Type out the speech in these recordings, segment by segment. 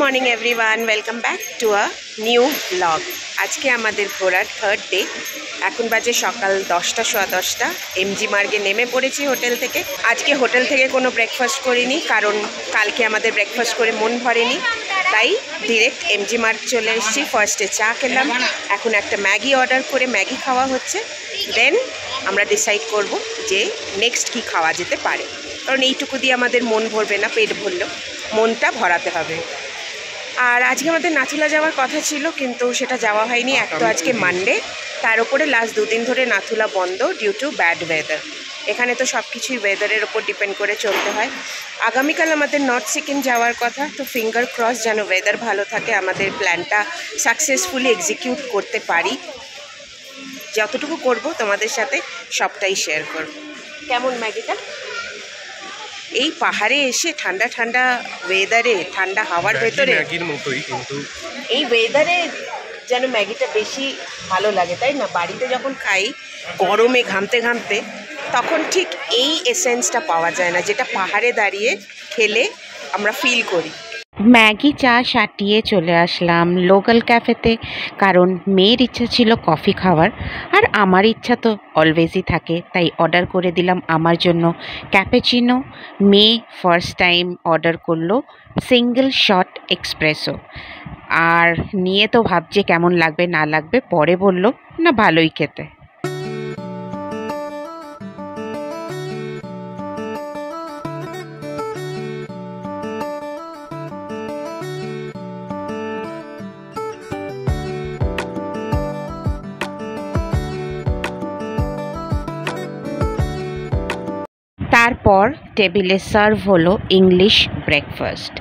Morning everyone, welcome back to a new blog. আজকে আমাদের ঘোরার থার্ড ডে। এখন বাজে সকাল 10টা, সোয়া 10টা। এমজি মার্গে নেমে পড়েছি হোটেল থেকে। আজকে হোটেল থেকে কোনো ব্রেকফাস্ট করিনি, কারণ কালকে আমাদের ব্রেকফাস্ট করে মন ভরেনি, তাই ডিরেক্ট এমজি মার্গ চলে এসেছি। ফার্স্টে চা খেলাম, এখন একটা ম্যাগি অর্ডার করে ম্যাগি খাওয়া হচ্ছে। দেন আমরা ডিসাইড করব যে নেক্সট কি খাওয়া যেতে পারে, কারণ এইটুকু দিয়ে আমাদের মন ভরবে না, পেট ভরলেও মনটা ভরাতে হবে। আর আজকে আমাদের নাথুলা যাওয়ার কথা ছিল, কিন্তু সেটা যাওয়া হয়নি। এক তো আজকে মানডে, তার উপরে লাস্ট দুদিন ধরে নাথুলা বন্ধ ডিউ টু ব্যাড ওয়েদার। এখানে তো সব কিছুই ওয়েদারের ওপর ডিপেন্ড করে চলতে হয়। আগামীকাল আমাদের নর্থ সিকিম যাওয়ার কথা, তো ফিঙ্গার ক্রস যেন ওয়েদার ভালো থাকে, আমাদের প্ল্যানটা সাকসেসফুলি এক্সিকিউট করতে পারি। যতটুকু করব তোমাদের সাথে সবটাই শেয়ার করব। কেমন ম্যাগিটা? এই পাহাড়ে এসে ঠান্ডা ঠান্ডা ওয়েদারে, ঠান্ডা হাওয়ার ভেতরে, এই ওয়েদারে যেন ম্যাগিটা বেশি ভালো লাগে, তাই না? বাড়িতে যখন খাই গরমে ঘামতে ঘামতে, তখন ঠিক এই এসেন্সটা পাওয়া যায় না, যেটা পাহাড়ে দাঁড়িয়ে খেলে আমরা ফিল করি। ম্যাগি চা সাটিয়ে চলে আসলাম লোকাল ক্যাফেতে, কারণ মেয়ের ইচ্ছা ছিল কফি খাওয়ার, আর আমার ইচ্ছা তো অলওয়েজই থাকে। তাই অর্ডার করে দিলাম আমার জন্য ক্যাপেচিনো। মেয়ে ফার্স্ট টাইম অর্ডার করলো সিঙ্গেল শট এক্সপ্রেসো, আর নিয়ে তো ভাবছে কেমন লাগবে না লাগবে, পরে বলল না ভালোই খেতে। তারপর টেবিলে সার্ভ হলো ইংলিশ ব্রেকফাস্ট,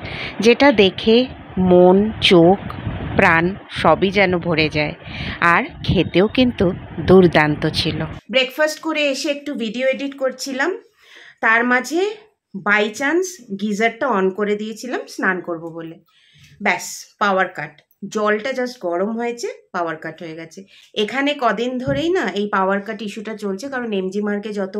যেটা দেখে মন, চোখ, প্রাণ সবই যেন ভরে যায়, আর খেতেও কিন্তু দুর্দান্ত ছিল। ব্রেকফাস্ট করে এসে একটু ভিডিও এডিট করছিলাম, তার মাঝে বাই চান্স গিজারটা অন করে দিয়েছিলাম স্নান করব বলে। ব্যাস, পাওয়ার কাট। জলটা জাস্ট গরম হয়েছে, পাওয়ার কাট হয়ে গেছে। এখানে কদিন ধরেই না এই পাওয়ার কাট ইস্যুটা চলছে, কারণ এমজি মার্গে যত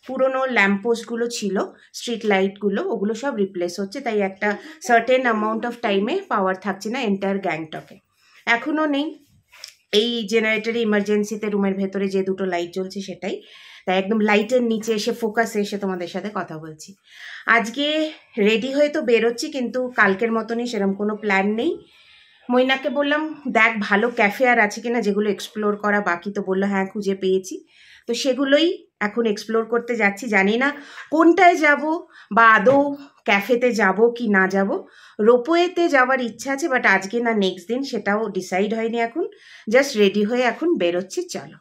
পুরনো ল্যাম্পপোস্টগুলো ছিল, স্ট্রিট লাইটগুলো, ওগুলো সব রিপ্লেস হচ্ছে। তাই একটা সার্টেন অ্যামাউন্ট অফ টাইমে পাওয়ার থাকছে না এন্টায়ার গ্যাংটকে। এখনও নেই। এই জেনারেটরে ইমার্জেন্সিতে রুমের ভেতরে যে দুটো লাইট জ্বলছে সেটাই। তাই একদম লাইটের নিচে এসে ফোকাসে এসে তোমাদের সাথে কথা বলছি। আজকে রেডি হয়ে তো বেরোচ্ছি, কিন্তু কালকের মতনই সেরকম কোনো প্ল্যান নেই। মৈনাকে বললাম দেখ ভালো ক্যাফে আর আছে কিনা যেগুলো এক্সপ্লোর করা বাকি, তো বললো হ্যাঁ খুঁজে পেয়েছি। তো সেগুলোই এখন এক্সপ্লোর করতে যাচ্ছি। জানি না কোনটায় যাব, বা আদৌ ক্যাফেতে যাব কি না যাব। রোপওয়েতে যাওয়ার ইচ্ছা আছে, বাট আজকে না নেক্সট দিন সেটাও ডিসাইড হয়নি। এখন জাস্ট রেডি হয়ে এখন বেরোচ্ছি। চলো,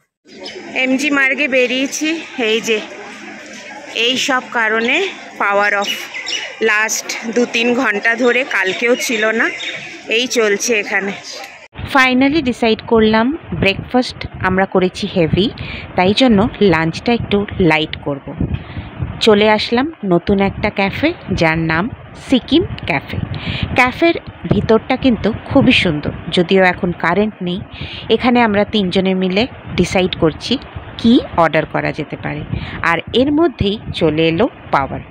এমজি মার্গে বেরিয়েছি। এই যে এই সব কারণে পাওয়ার অফ লাস্ট 2-3 ঘন্টা ধরে, কালকেও ছিল না, এই চলছে এখানে। ফাইনালি ডিসাইড করলাম ব্রেকফাস্ট আমরা করেছি হেভি, তাই জন্য লাঞ্চটা একটু লাইট করব। চলে আসলাম নতুন একটা ক্যাফে, যার নাম সিকিম ক্যাফে। ক্যাফের ভিতরটা কিন্তু খুবই সুন্দর, যদিও এখন কারেন্ট নেই। এখানে আমরা 3 জনে মিলে ডিসাইড করছি কি অর্ডার করা যেতে পারে, আর এর মধ্যেই চলে এলো পাওয়ার।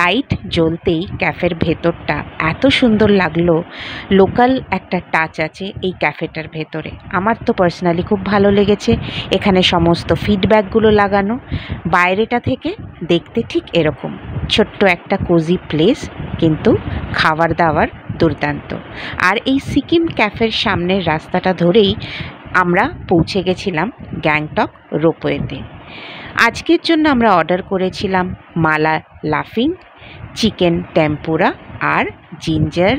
লাইট জ্বলতেই ক্যাফের ভেতরটা এত সুন্দর লাগলো। লোকাল একটা টাচ আছে এই ক্যাফেটার ভেতরে, আমার তো পার্সোনালি খুব ভালো লেগেছে। এখানে সমস্ত ফিডব্যাকগুলো লাগানো, বাইরেটা থেকে দেখতে ঠিক এরকম ছোট্ট একটা কোজি প্লেস, কিন্তু খাবার দাবার দুর্দান্ত। আর এই সিকিম ক্যাফের সামনের রাস্তাটা ধরেই আমরা পৌঁছে গেছিলাম গ্যাংটক রোপওয়েতে। আজকের জন্য আমরা অর্ডার করেছিলাম মালা লাফিং, চিকেন টেম্পুরা আর ginger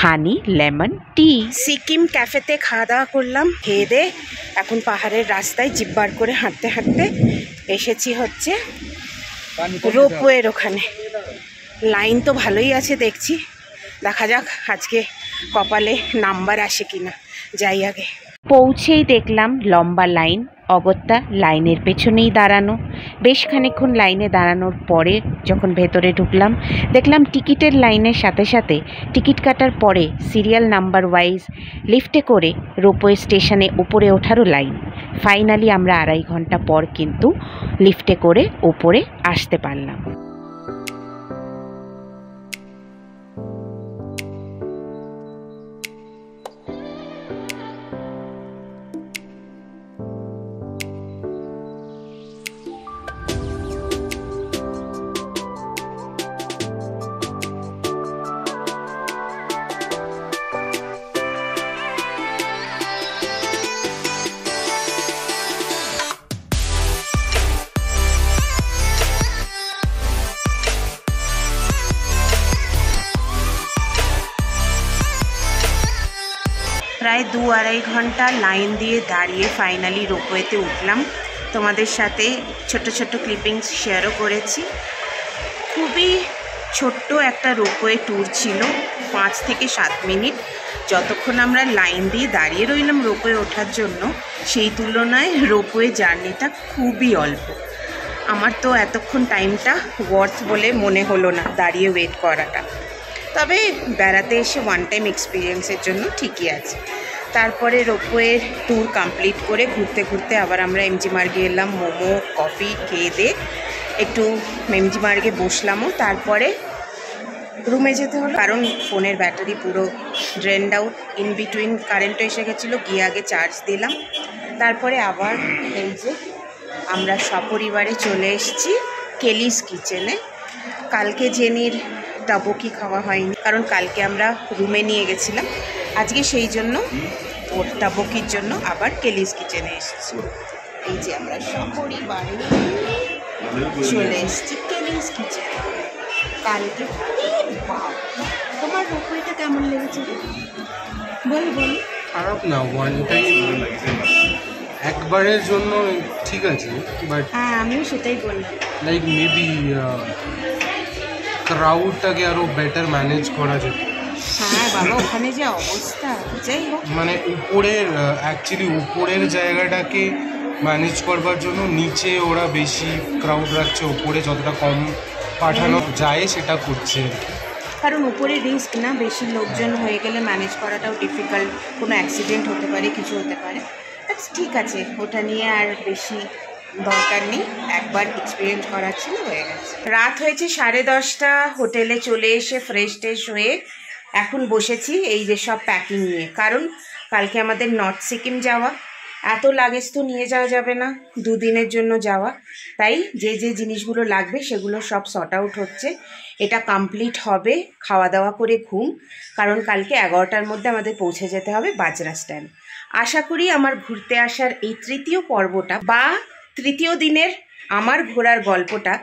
honey lemon tea. Sikkim ক্যাফেতে খাওয়া দাওয়া করলাম, খেয়ে দে এখন পাহাড়ের রাস্তায় জিব্বার করে হাঁটতে হাঁটতে এসেছি হচ্ছে রোপওয়ের ওখানে। লাইন তো ভালোই আছে দেখছি, দেখা যাক আজকে কপালে নাম্বার আসে কিনা। যাই আগে। পৌঁছেই দেখলাম লম্বা লাইন, অগত্যা লাইনের পেছনেই দাঁড়ানো। বেশ খানিকক্ষণ লাইনে দাঁড়ানোর পরে যখন ভেতরে ঢুকলাম, দেখলাম টিকিটের লাইনের সাথে সাথে টিকিট কাটার পরে সিরিয়াল নাম্বার ওয়াইজ লিফটে করে রোপওয়ে স্টেশনে উপরে ওঠারও লাইন। ফাইনালি আমরা 2.5 ঘন্টা পর কিন্তু লিফটে করে উপরে আসতে পারলাম। প্রায় 2-2.5 ঘন্টা লাইন দিয়ে দাঁড়িয়ে ফাইনালি রোপওয়েতে উঠলাম। তোমাদের সাথে ছোট ছোট ক্লিপিংস শেয়ারও করেছি। খুবই ছোট্ট একটা রোপওয়ে ট্যুর ছিল, 5 থেকে 7 মিনিট। যতক্ষণ আমরা লাইন দিয়ে দাঁড়িয়ে রইলাম রোপওয়ে ওঠার জন্য, সেই তুলনায় রোপওয়ে জার্নিটা খুবই অল্প। আমার তো এতক্ষণ টাইমটা ওয়ার্থ বলে মনে হলো না দাঁড়িয়ে ওয়েট করাটা। তবে বেড়াতে এসে ওয়ান টাইম এক্সপিরিয়েন্সের জন্য ঠিকই আছে। তারপরে রোপওয়ে ট্যুর কমপ্লিট করে ঘুরতে ঘুরতে আবার আমরা এমজি মার্গে এলাম। মোমো কফি খেয়ে দিয়ে একটু এমজি মার্গে বসলামও। তারপরে রুমে যেতে হলো, কারণ ফোনের ব্যাটারি পুরো ড্রেনড আউট। ইন বিটুইন কারেন্টও এসে গেছিলো, গিয়ে আগে চার্জ দিলাম। তারপরে আবার এই যে আমরা সপরিবারে চলে এসেছি কেলিস কিচেনে। কালকে জেনির টাবকি খাওয়া হয়নি, কারণ কালকে আমরা রুমে নিয়ে গেছিলাম। আজকে সেই জন্য ওর টাবকির জন্য আবার কেলিস কিচেনে এসেছি। এই যে আমরা সপরিবারে চলে এসেছি কেলিস কিচেনে কালকে। তোমার রোপওয়েটা কেমন লেগেছে বল? খারাপ না, ওয়ান টাইম একবারের জন্য ঠিক আছে, বাট হ্যাঁ আমিও সেটাই বললাম, লাইক মেবি ক্রাউডটাকে আরও বেটার ম্যানেজ করা যেত। হ্যাঁ বাবা ওখানে যে অবস্থা, যাই হোক মানে উপরের অ্যাকচুয়ালি উপরের জায়গাটাকে ম্যানেজ করবার জন্য নিচে ওরা বেশি ক্রাউড রাখছে, উপরে যতটা কম পাঠানো যায় সেটা করছে। কারণ উপরে রিস্ক না, বেশি লোকজন হয়ে গেলে ম্যানেজ করাটাও ডিফিকাল্ট, কোনো অ্যাক্সিডেন্ট হতে পারে, কিছু হতে পারে। ঠিক আছে, ওটা নিয়ে আর বেশি দরকার নেই, একবার এক্সপিরিয়েন্স করার ছিল, হয়ে গেছে। রাত হয়েছে 10:30, হোটেলে চলে এসে ফ্রেশ ট্রেশ হয়ে এখন বসেছি এই যে সব প্যাকিং নিয়ে। কারণ কালকে আমাদের নর্থ সিকিম যাওয়া, এত লাগেজ তো নিয়ে যাওয়া যাবে না, 2 দিনের জন্য যাওয়া। তাই যে যে জিনিসগুলো লাগবে সেগুলো সব সর্ট আউট হচ্ছে। এটা কমপ্লিট হবে খাওয়া দাওয়া করে ঘুম, কারণ কালকে 11টার মধ্যে আমাদের পৌঁছে যেতে হবে বাজরা স্ট্যান্ড। আশা করি আমার ঘুরতে আসার এই 3য় পর্বটা বা 3য় দিনের আমার ঘোরার গল্পটা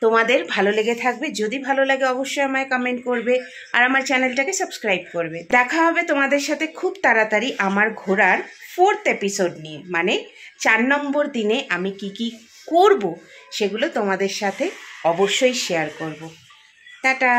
তোমাদের ভালো লেগে থাকবে। যদি ভালো লাগে অবশ্যই আমায় কমেন্ট করবে আর আমার চ্যানেলটাকে সাবস্ক্রাইব করবে। দেখা হবে তোমাদের সাথে খুব তাড়াতাড়ি আমার ঘোরার 4th এপিসোড নিয়ে, মানে 4 নম্বর দিনে আমি কি কি করব সেগুলো তোমাদের সাথে অবশ্যই শেয়ার করব। টাটা।